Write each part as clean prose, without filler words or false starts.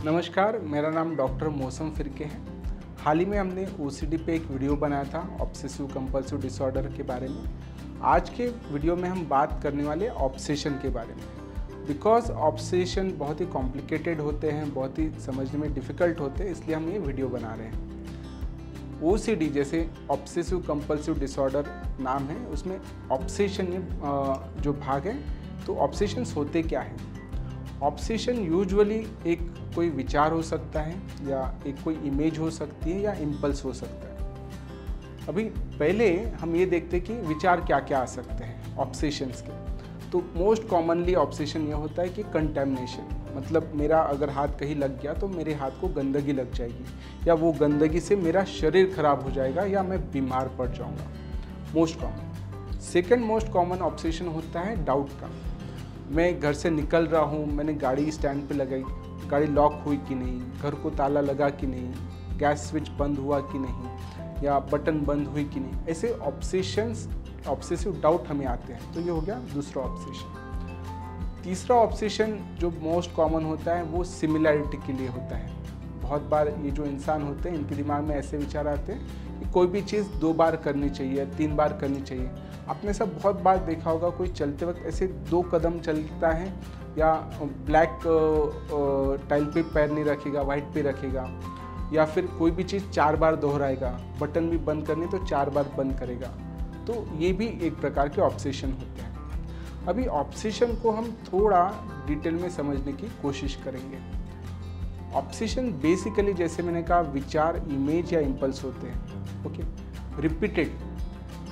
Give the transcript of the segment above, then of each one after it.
नमस्कार, मेरा नाम डॉक्टर मौसम फ़िरके है। हाल ही में हमने ओसीडी पे एक वीडियो बनाया था ऑब्सेसिव कंपल्सिव डिसऑर्डर के बारे में। आज के वीडियो में हम बात करने वाले ऑब्सेशन के बारे में। बिकॉज ऑब्सेशन बहुत ही कॉम्प्लिकेटेड होते हैं, बहुत ही समझने में डिफ़िकल्ट होते हैं, इसलिए हम ये वीडियो बना रहे हैं। ओसीडी जैसे ऑब्सेसिव कंपल्सिव डिसऑर्डर नाम है, उसमें ऑब्सेशन जो भाग है, तो ऑब्सेशंस होते क्या हैं? ऑब्सेशन यूजुअली एक कोई विचार हो सकता है या एक कोई इमेज हो सकती है या इम्पल्स हो सकता है। अभी पहले हम ये देखते हैं कि विचार क्या क्या आ सकते हैं ऑब्सेशंस के। तो मोस्ट कॉमनली ऑब्सेशन ये होता है कि कंटेमिनेशन, मतलब मेरा अगर हाथ कहीं लग गया तो मेरे हाथ को गंदगी लग जाएगी या वो गंदगी से मेरा शरीर खराब हो जाएगा या मैं बीमार पड़ जाऊंगा। Most common. Second most common obsession होता है डाउट का। मैं घर से निकल रहा हूँ, मैंने गाड़ी स्टैंड पे लगाई, गाड़ी लॉक हुई कि नहीं, घर को ताला लगा कि नहीं, गैस स्विच बंद हुआ कि नहीं या बटन बंद हुई कि नहीं। ऐसे ऑब्सेशंस, ऑब्सेसिव डाउट हमें आते हैं। तो ये हो गया दूसरा ऑब्सेशन। तीसरा ऑब्सेशन जो मोस्ट कॉमन होता है वो सिमिलैरिटी के लिए होता है। बहुत बार ये जो इंसान होते हैं इनके दिमाग में ऐसे विचार आते हैं कि कोई भी चीज़ 2 बार करनी चाहिए, 3 बार करनी चाहिए। आपने सब बहुत बार देखा होगा, कोई चलते वक्त ऐसे 2 कदम चलता है या ब्लैक टाइल पे पैर नहीं रखेगा, वाइट पे रखेगा, या फिर कोई भी चीज़ 4 बार दोहराएगा, बटन भी बंद करनी तो 4 बार बंद करेगा। तो ये भी एक प्रकार के ऑब्सेशन होते हैं। अभी ऑब्सेशन को हम थोड़ा डिटेल में समझने की कोशिश करेंगे। ऑब्सेशन बेसिकली जैसे मैंने कहा विचार, इमेज या इम्पल्स होते हैं। Okay, repeated.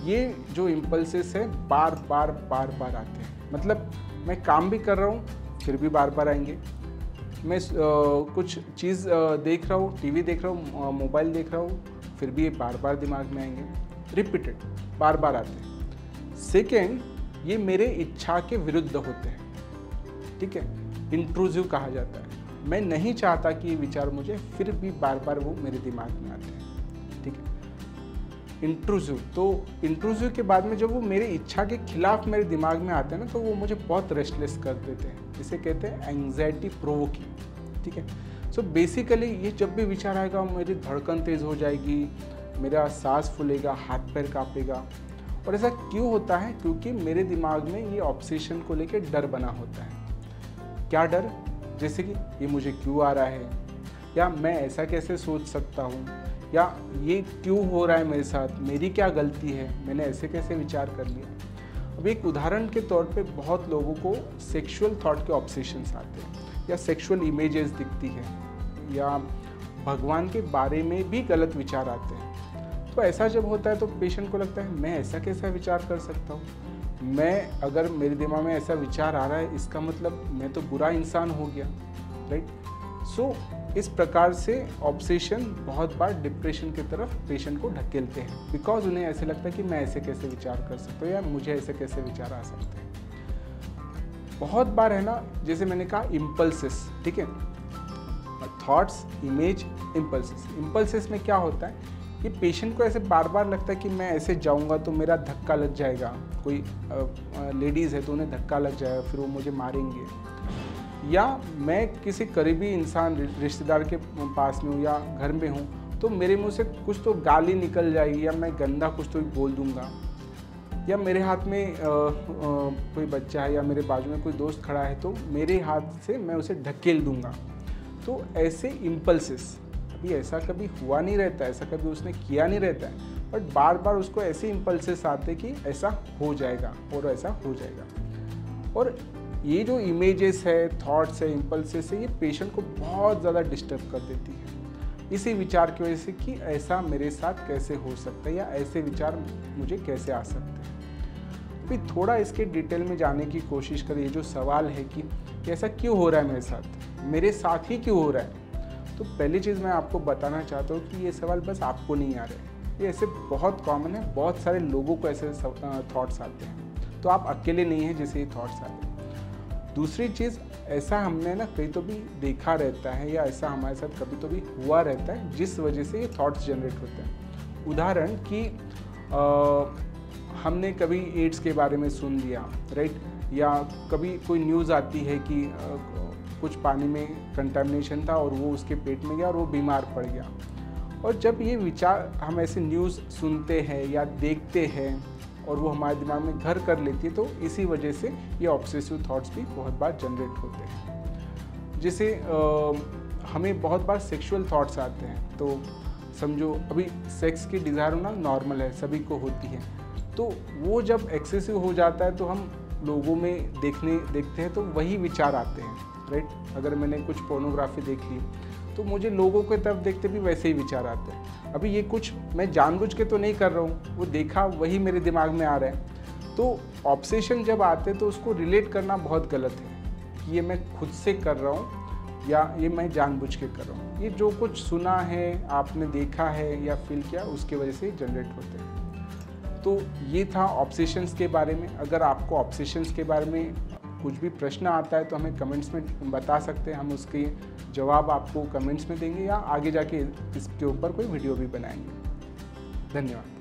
ये जो इम्पल्सेस है बार बार आते हैं। मतलब मैं काम भी कर रहा हूँ फिर भी बार बार आएंगे। मैं कुछ चीज़ देख रहा हूँ, टीवी देख रहा हूँ, मोबाइल देख रहा हूँ, फिर भी ये बार बार दिमाग में आएंगे। रिपीटेड, बार बार आते हैं। सेकेंड, ये मेरे इच्छा के विरुद्ध होते हैं। ठीक है, इंट्रूसिव कहा जाता है। मैं नहीं चाहता कि ये विचार मुझे, फिर भी बार बार वो मेरे दिमाग में आते हैं। ठीक है, इंट्रूसिव। तो इंट्रूसिव के बाद में जब वो मेरी इच्छा के खिलाफ मेरे दिमाग में आते हैं ना, तो वो मुझे बहुत रेस्टलेस कर देते हैं। इसे कहते हैं एंग्जाइटी प्रोवोकिंग। ठीक है, सो बेसिकली ये जब भी विचार आएगा मेरी धड़कन तेज़ हो जाएगी, मेरा सांस फूलेगा, हाथ पैर कांपेगा। और ऐसा क्यों होता है? क्योंकि मेरे दिमाग में ये ऑब्सेशन को लेकर डर बना होता है। क्या डर? जैसे कि ये मुझे क्यों आ रहा है, या मैं ऐसा कैसे सोच सकता हूँ, या ये क्यों हो रहा है मेरे साथ, मेरी क्या गलती है, मैंने ऐसे कैसे विचार कर लिया। अब एक उदाहरण के तौर पे बहुत लोगों को सेक्सुअल थॉट के ऑब्सेशंस आते हैं, या सेक्सुअल इमेजेस दिखती है, या भगवान के बारे में भी गलत विचार आते हैं। तो ऐसा जब होता है तो पेशेंट को लगता है मैं ऐसा कैसा विचार कर सकता हूँ, मैं अगर मेरे दिमाग में ऐसा विचार आ रहा है इसका मतलब मैं तो बुरा इंसान हो गया। राइट। सो इस प्रकार से ऑब्सेशन बहुत बार डिप्रेशन की तरफ पेशेंट को ढकेलते हैं, बिकॉज उन्हें ऐसे लगता है कि मैं ऐसे कैसे विचार कर सकता हूँ या मुझे ऐसे कैसे विचार आ सकते हैं। बहुत बार है ना, जैसे मैंने कहा इम्पल्सेस। ठीक है, थॉट्स, इमेज, इम्पल्सेस। इम्पल्सेस में क्या होता है, ये पेशेंट को ऐसे बार बार लगता है कि मैं ऐसे जाऊंगा तो मेरा धक्का लग जाएगा। कोई लेडीज़ है तो उन्हें धक्का लग जाएगा, फिर वो मुझे मारेंगे। या मैं किसी करीबी इंसान, रिश्तेदार के पास में हूँ या घर में हूँ, तो मेरे मुंह से कुछ तो गाली निकल जाएगी, या मैं गंदा कुछ तो बोल दूँगा, या मेरे हाथ में कोई बच्चा है या मेरे बाजू में कोई दोस्त खड़ा है तो मेरे हाथ से मैं उसे ढकेल दूँगा। तो ऐसे इम्पल्सेस, अभी ऐसा कभी हुआ नहीं रहता है, ऐसा कभी उसने किया नहीं रहता है, बट बार बार उसको ऐसे इम्पल्सेस आते कि ऐसा हो जाएगा और ऐसा हो जाएगा। और ये जो इमेजेस है, थॉट्स है, इम्पल्सेस है, ये पेशेंट को बहुत ज़्यादा डिस्टर्ब कर देती है इसी विचार की वजह से कि ऐसा मेरे साथ कैसे हो सकता है या ऐसे विचार मुझे कैसे आ सकते हैं। फिर थोड़ा इसके डिटेल में जाने की कोशिश करें। ये जो सवाल है कि ऐसा क्यों हो रहा है मेरे साथ ही क्यों हो रहा है, तो पहली चीज़ मैं आपको बताना चाहता हूँ कि ये सवाल बस आपको नहीं आ रहे, ये ऐसे बहुत कॉमन है, बहुत सारे लोगों को ऐसे थॉट्स आते हैं। तो आप अकेले नहीं हैं जिसे ये थॉट्स आते हैं। दूसरी चीज़, ऐसा हमने ना कहीं तो भी देखा रहता है या ऐसा हमारे साथ कभी तो भी हुआ रहता है जिस वजह से ये थॉट्स जनरेट होते हैं। उदाहरण कि हमने कभी एड्स के बारे में सुन लिया, राइट, या कभी कोई न्यूज़ आती है कि कुछ पानी में कंटामिनेशन था और वो उसके पेट में गया और वो बीमार पड़ गया। और जब ये विचार हम ऐसे न्यूज़ सुनते हैं या देखते हैं और वो हमारे दिमाग में घर कर लेती है, तो इसी वजह से ये ऑब्सेसिव थॉट्स भी बहुत बार जनरेट होते हैं। जैसे हमें बहुत बार सेक्सुअल थॉट्स आते हैं, तो समझो अभी सेक्स की डिज़ायर होना नॉर्मल है, सभी को होती है, तो वो जब एक्सेसिव हो जाता है तो हम लोगों में देखते हैं तो वही विचार आते हैं, राइट। अगर मैंने कुछ पोर्नोग्राफी देख ली तो मुझे लोगों के तरफ देखते भी वैसे ही विचार आते हैं। अभी ये कुछ मैं जानबूझ के तो नहीं कर रहा हूँ, वो देखा वही मेरे दिमाग में आ रहा है। तो ऑब्सेशन जब आते हैं तो उसको रिलेट करना बहुत गलत है कि ये मैं खुद से कर रहा हूँ या ये मैं जानबूझ के कर रहा हूँ। ये जो कुछ सुना है, आपने देखा है या फील किया, उसके वजह से जनरेट होते हैं। तो ये था ऑब्सेशंस के बारे में। अगर आपको ऑब्सेशंस के बारे में कुछ भी प्रश्न आता है तो हमें कमेंट्स में बता सकते हैं, हम उसके जवाब आपको कमेंट्स में देंगे या आगे जाके इसके ऊपर कोई वीडियो भी बनाएंगे। धन्यवाद।